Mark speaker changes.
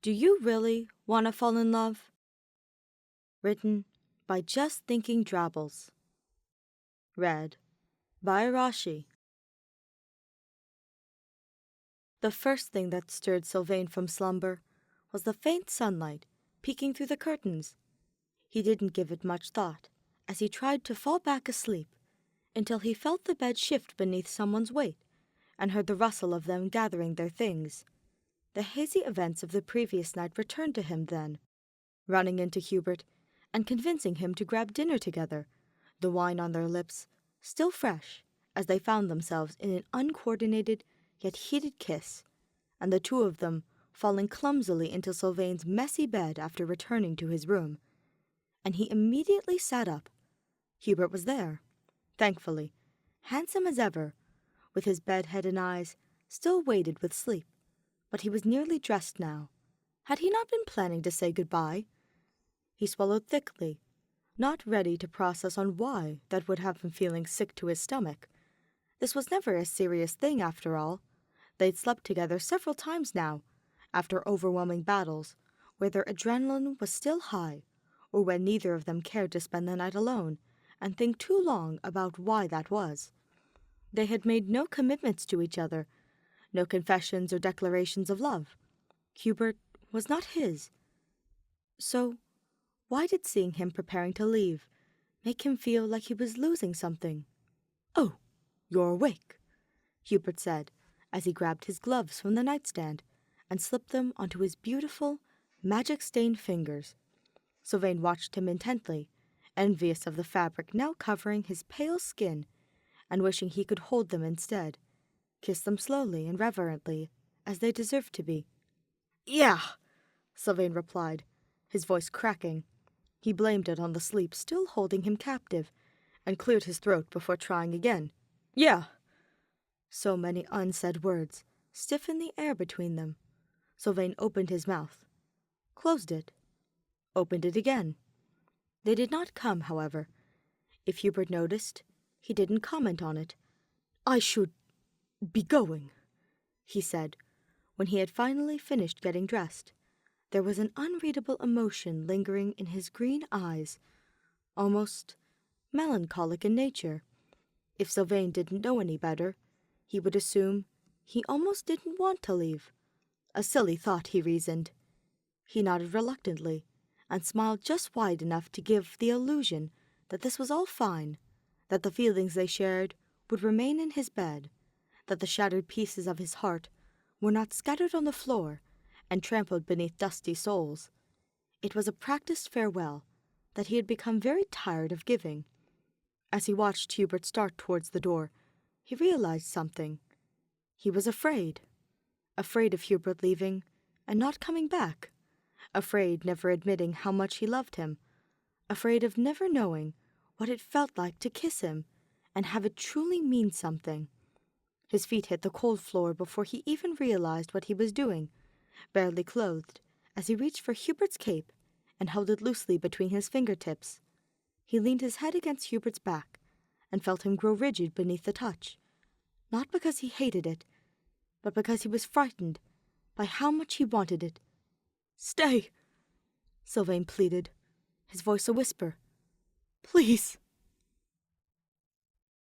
Speaker 1: Do you really want to fall in love? Written by Just Thinking Drabbles. Read by Arashi. The first thing that stirred Sylvain from slumber was the faint sunlight peeking through the curtains. He didn't give it much thought as he tried to fall back asleep until he felt the bed shift beneath someone's weight and heard the rustle of them gathering their things. The hazy events of the previous night returned to him then, running into Hubert and convincing him to grab dinner together, the wine on their lips still fresh as they found themselves in an uncoordinated yet heated kiss, and the two of them falling clumsily into Sylvain's messy bed after returning to his room. And he immediately sat up. Hubert was there, thankfully, handsome as ever, with his bedhead and eyes still weighted with sleep. But he was nearly dressed now. Had he not been planning to say goodbye? He swallowed thickly, not ready to process on why that would have him feeling sick to his stomach. This was never a serious thing, after all. They'd slept together several times now, after overwhelming battles, where their adrenaline was still high, or when neither of them cared to spend the night alone and think too long about why that was. They had made no commitments to each other, no confessions or declarations of love. Hubert was not his. So, why did seeing him preparing to leave make him feel like he was losing something? "Oh, you're awake," Hubert said, as he grabbed his gloves from the nightstand and slipped them onto his beautiful, magic-stained fingers. Sylvain watched him intently, envious of the fabric now covering his pale skin, and wishing he could hold them instead, kiss them slowly and reverently, as they deserved to be. "Yeah," Sylvain replied, his voice cracking. He blamed it on the sleep still holding him captive, and cleared his throat before trying again. "Yeah." So many unsaid words stiffened the air between them. Sylvain opened his mouth, closed it, opened it again. They did not come, however. If Hubert noticed, he didn't comment on it. "I should be going," he said, when he had finally finished getting dressed. There was an unreadable emotion lingering in his green eyes, almost melancholic in nature. If Sylvain didn't know any better, he would assume he almost didn't want to leave. A silly thought, he reasoned. He nodded reluctantly, and smiled just wide enough to give the illusion that this was all fine, that the feelings they shared would remain in his bed, that the shattered pieces of his heart were not scattered on the floor and trampled beneath dusty soles. It was a practiced farewell that he had become very tired of giving. As he watched Hubert start towards the door, he realized something. He was afraid of Hubert leaving and not coming back, afraid never admitting how much he loved him, afraid of never knowing what it felt like to kiss him and have it truly mean something. His feet hit the cold floor before he even realized what he was doing, barely clothed, as he reached for Hubert's cape and held it loosely between his fingertips. He leaned his head against Hubert's back and felt him grow rigid beneath the touch, not because he hated it, but because he was frightened by how much he wanted it. "Stay," Sylvain pleaded, his voice a whisper. "Please."